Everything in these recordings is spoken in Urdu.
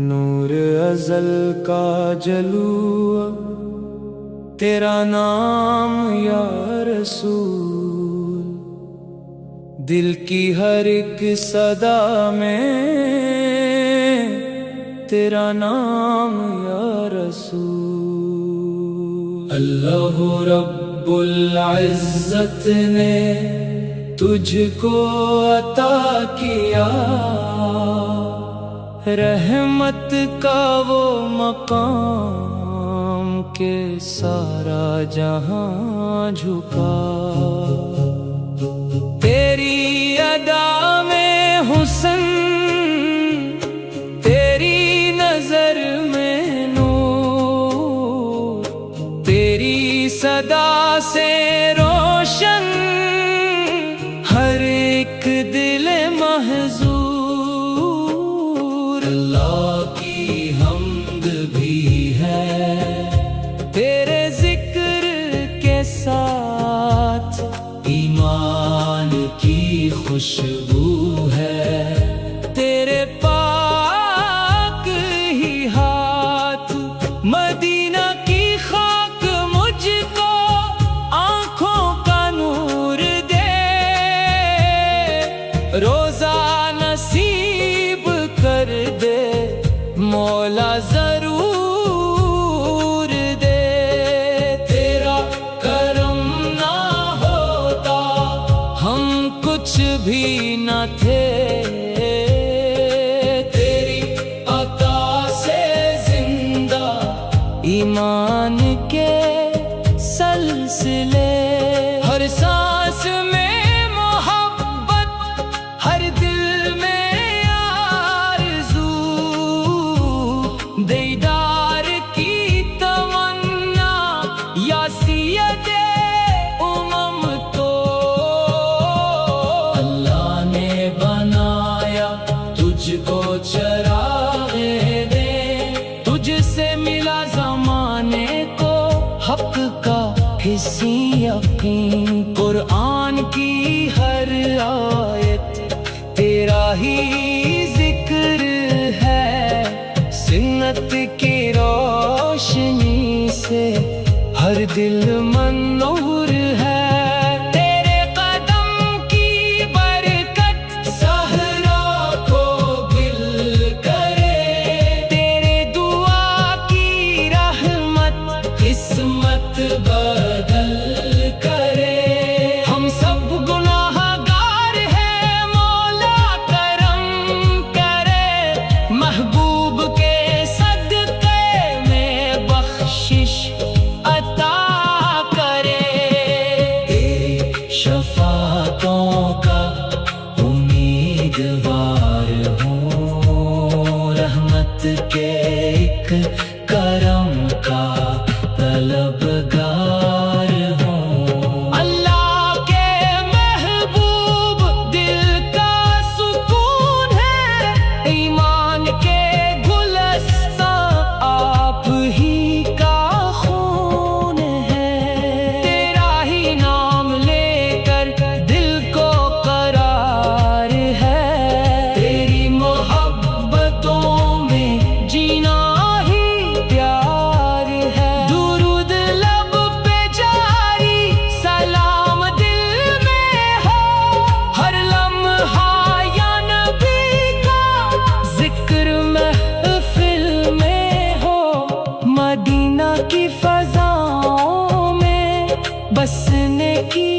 نور ازل کا جلوہ تیرا نام یا رسول، دل کی ہر ایک صدا میں تیرا نام یا رسول۔ اللہ رب العزت نے تجھ کو عطا کیا رحمت کا وہ مقام کہ سارا جہاں جھکا۔ تیری ادا میں حسن، تیری نظر میں نور، تیری صدا سے روشن ہر ایک دل محظور۔ اللہ کی حمد بھی ہے تیرے ذکر کے ساتھ، ایمان کی خوشبو ہے تیرے پاک ہی ہاتھ۔ مدینہ کی خاک مجھ کو آنکھوں کا نور دے، روزہ نصیب کر دے مولا ضرور دے۔ تیرا کرم نہ ہوتا ہم کچھ بھی نہ تھے، تیری عطا سے زندہ ایمان کے سلسلے۔ ہر سانس میں محبت، ہر دل میں آرزو، دیدار کی تمنا یا سید امم تو۔ اللہ نے بنایا تجھ کو چراغ دے، تجھ سے ملا زمانے کو حق کا حسی یقین۔ قرآن کی ہر آیت تیرا ہی ذکر ہے، سنت کی روشنی سے ہر دل منور ہے۔ تیرے قدم کی برکت صحرا کو گل کرے، تیرے دعا کی رحمت قسمت بدل کرے۔ ہم سب گناہ گار ہیں، مولا کرم کرے، محبوب کے صدقے میں بخشش عطا کرے۔ تیری شفاعتوں کا امیدوار ہوں، رحمت کے ایک کرم کا طلبگار ہوں۔ اللہ کے محبوب دل کا سکون ہے، ایمان کے گلستاں آپ ہی کا خون ہے۔ تیرا ہی نام لے کر دل کو قرار ہے، تیری محبتوں میں جینا ہی پیار ہے۔ درود لب پہ جاری، سلام دل میں ہو، ہر لمحہ یا نبی کا ذکر محفل میں ہو۔ مدینہ کی فضاؤں میں بسنے کی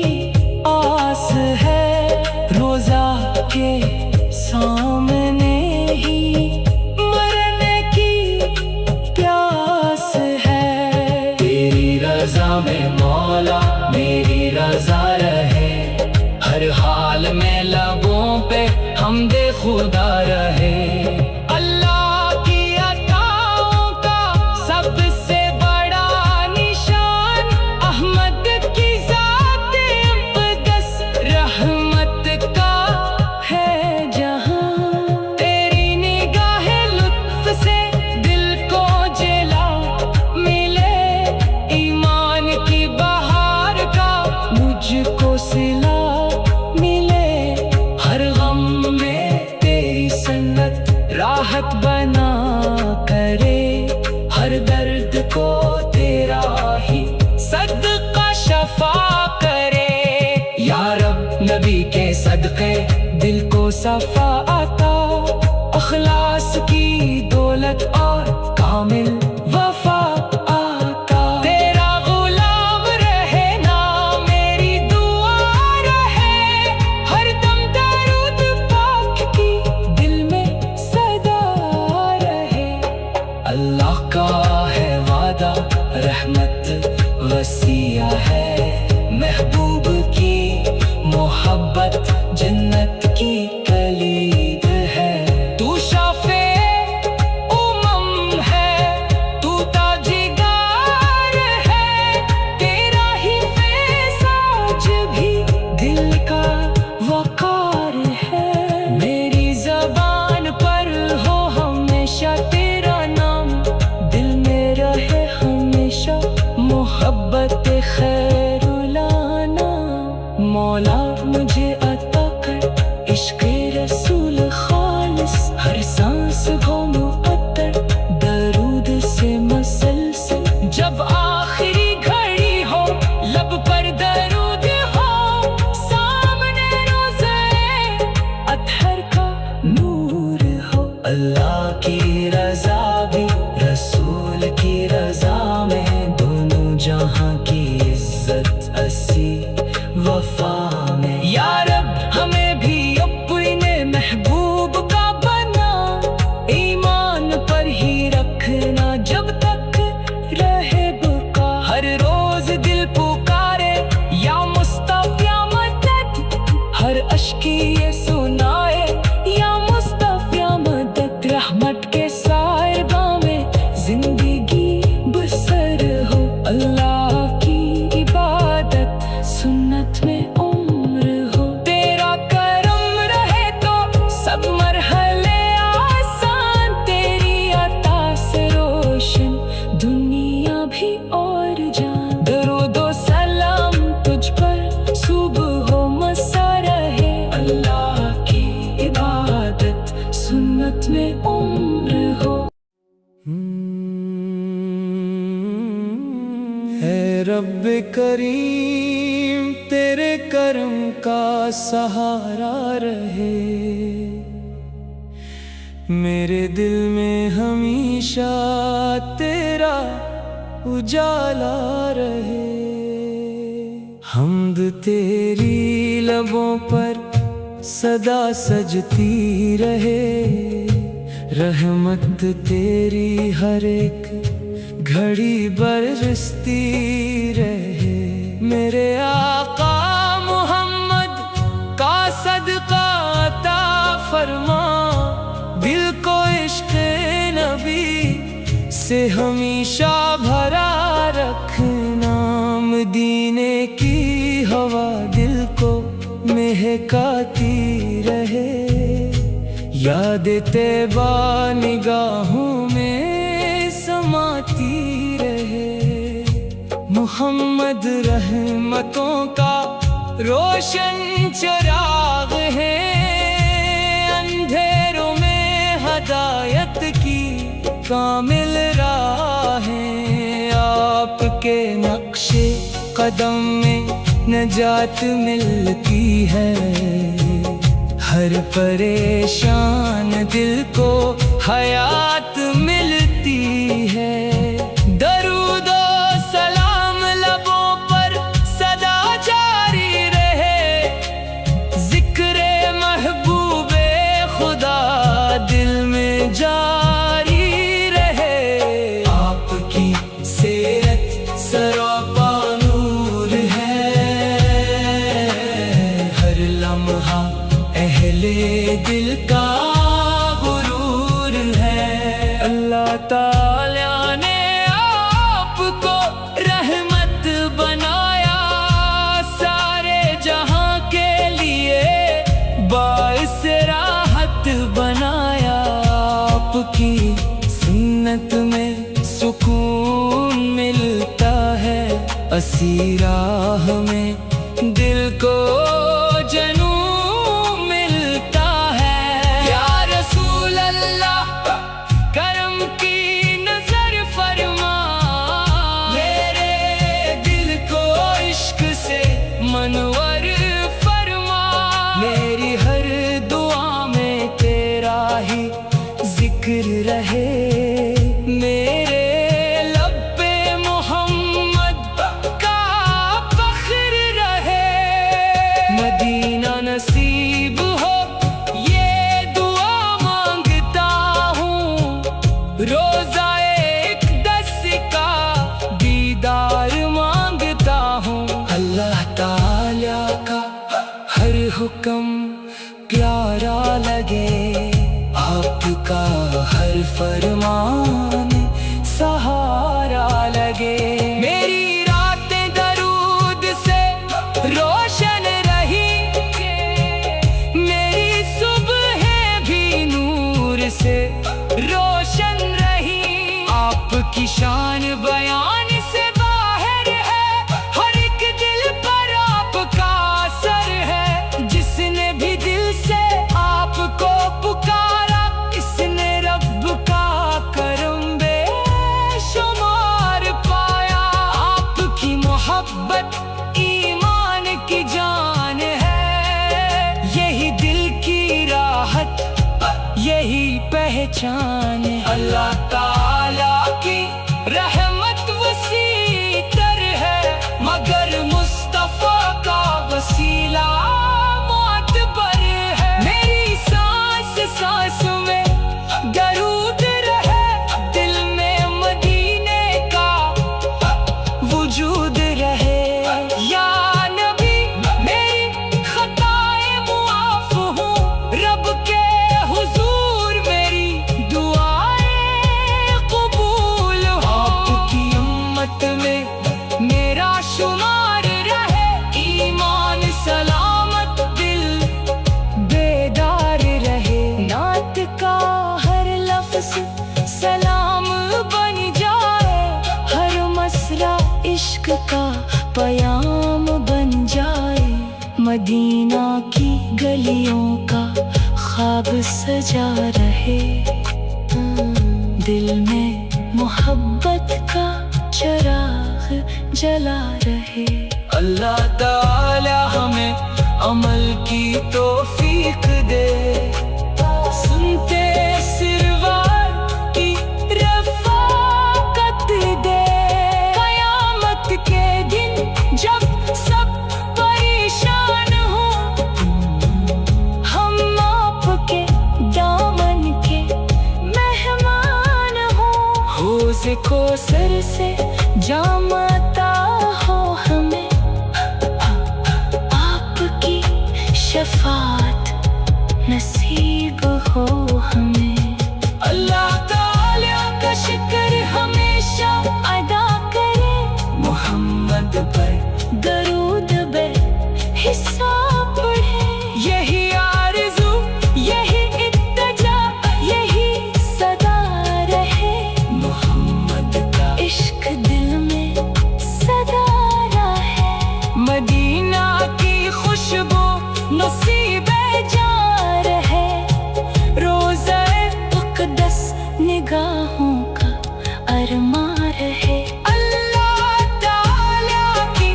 آس ہے، روزہ کے سامنے ہی مرنے کی پیاس ہے۔ تیری رضا میں مولا میری رضا رہے، ہر حال میں لبوں پہ حمد خدا رہے۔ اللہ کی عطاؤں کا سب سے بڑا نشان احمد کی ذات اقدس رحمت کا ہے جہاں۔ تیری نگاہ لطف سے دل کو جلا ملے، ایمان کی بہار کا مجھ کو صلہ ملے، ہر غم میں تیری سنت راحت بنا کرے، ہر درد کو تیرا ہی صدقہ شفا کرے۔ یا رب نبی کے صدقے دل کو صفا عطا، اخلاص کی دولت اور کامل وفا عطا۔ تیرا غلام رہے نا میری دعا رہے، ہر دم درود پاک کی دل میں صدا رہے۔ اللہ کا ہے وعدہ رحمت وسیع ہے، محبوب کی محبت جنت کی کلید ہے۔ تو شافع امم ہے، تو تاجدار ہے، تیرا ہی فیض آج بھی دل کا وقار ہے۔ میری زبان پر ہو ہمیشہ تیرا نام، دل میں رہے ہمیشہ محبت خیر لانا۔ مولا مجھے عطا کر عشق رسول خالص، ہر سانس ہو معطر درود سے مسلسل۔ جب آخری گھڑی ہو لب پر درود ہو، سامنے روضہ اطہر کا نور ہو۔ اللہ کی رضا بھی رسول کی رضا میں، دونوں جہاں کی عزت اسی وفا میں۔ یا رب ہمیں بھی اپنے محبوب کا بنا، ایمان پر ہی رکھنا جب تک رہے بقا۔ ہر روز دل پکارے یا مصطفیٰ مدد، ہر اشکی یہ سنائے یا مصطفیٰ مدد۔ رحمت کے سائرگاہ میں زندگی بسر ہو، اللہ کی عبادت سنت میں عمر ہو۔ تیرا کرم رہے تو سب مرحلے آسان، تیری عطا سے روشن دنیا بھی اور جان۔ درود و سلام تجھ پر صبح ہو مسا رہے، اللہ کی عبادت سنت میں عمر ہو۔ اے رب کریم تیرے کرم کا سہارا رہے، میرے دل میں ہمیشہ تیرا اجالا رہے۔ حمد تیری لبوں پر صدا سجتی رہے، رحمت تیری ہر ایک گھڑی برستی رہے۔ میرے آقا محمد کا صدقہ عطا فرما، دل کو عشق نبی سے ہمیشہ بھرا رکھنا۔ مدینے کی ہوا دل کو مہکاتی رہے، یاد طیبہ نگاہوں میں سماتی رہے۔ محمد رحمتوں کا روشن چراغ ہے، اندھیروں میں ہدایت کی کامل راہ ہے۔ آپ کے نقش قدم میں نجات ملتی ہے، ہر پریشان دل کو حیات ملتی ہے۔ درود و سلام لبوں پر صدا جاری رہے، ذکر محبوب خدا دل میں جاری رہے۔ آپ کی سیرت سراپا نور ہے، ہر لمحہ اہل دل کا غرور ہے۔ اللہ تعالیٰ نے آپ کو رحمت بنایا، سارے جہاں کے لیے باعث راحت بنایا۔ آپ کی سنت میں سکون ملتا ہے، اسی راہ میں دل کو جنون ملتا ہے۔ یا رسول اللہ ذکر رہے میرے لب پہ محمد کا فخر رہے مدینہ نصیب ہو یہ دعا مانگتا ہوں روزہ اقدس کا دیدار مانگتا ہوں اللہ تعالیٰ کا ہر حکم پیارا لگے آپ کا ہر فرمان سہارا لگے میری راتیں درود سے روشن رہی میری صبحیں بھی نور سے روشن رہی آپ کی شان بیان سے باہر ہے ہر ایک دل پر آپ کا اثر ہے جس نے بھی دل سے آپ کو پکارا اس نے رب کا کرم بے شمار پایا آپ کی محبت ایمان کی جان ہے یہی دل کی راحت یہی پہچان ہے اللہ تعالیٰ کی رحمت وسیع تر ہے مگر مصطفیٰ کا وسیلہ معتبر ہے میری سانس سانس میں درود رہے دل میں مدینے کا وجود رہے یا نبی میری خطائیں معاف ہوں رب کے حضور میری دعائیں قبول ہوں آپ کی امت میں میرا شمار رہے ایمان سلامت دل بیدار رہے نعت کا ہر لفظ سلام بن جائے ہر مصرع عشق کا پیام بن جائے مدینہ کی گلیوں کا خواب سجا رہے دل میں محبت کا چراغ جلا رہے اللہ تعالی ہمیں عمل کی توفیق دے سنتے سروار کی رفاقت دے قیامت کے دن جب سب پریشان ہوں ہم آپ کے دامن کے مہمان ہوں حوض کوثر سے جام عطا ہو ہمیں آپ کی شفاعت نصیب ہو ہمیں اللہ تعالیٰ کا شکر ہمیشہ ادا کرے محمد پر درود بے حساب پڑھے یہی آرزو یہی التجا یہی صدا رہے محمد کا عشق دل میں صدا رہے مدینہ کی خوشبو نصیب جا رہے روزہ اقدس نگاہوں کا ارمان رہے اللہ تعالیٰ کی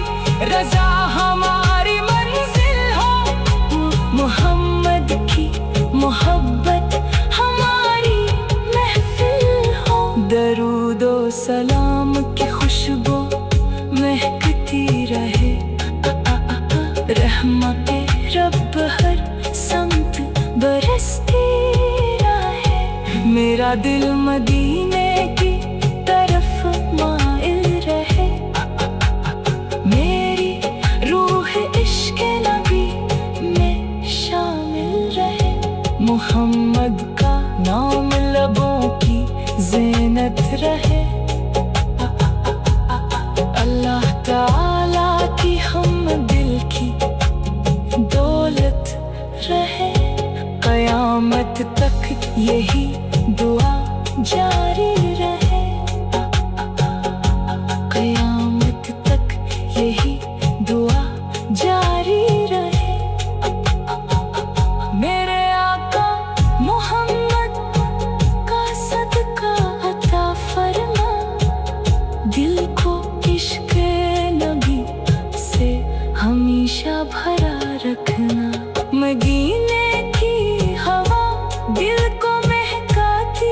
رضا ہماری منزل ہو محمد کی محبت ہماری محفل ہو درود و سلام کی خوشبو مہکتی رہے رحمت رب ہر سمت برستی رہے میرا دل مدینے کی طرف مائل رہے میری روح عشق نبی میں شامل رہے محمد کا نام لبوں کی زینت رہے اللہ تعالیٰ کی ہم دل کی دولت رہے قیامت تک یہی دعا جاری رہے قیامت تک یہی دعا جاری رہے میرے آقا محمد کا صدقہ عطا فرما دل کو عشق نبی سے ہمیشہ بھرا رکھنا مدینے کی ہوا دل کو مہکاتی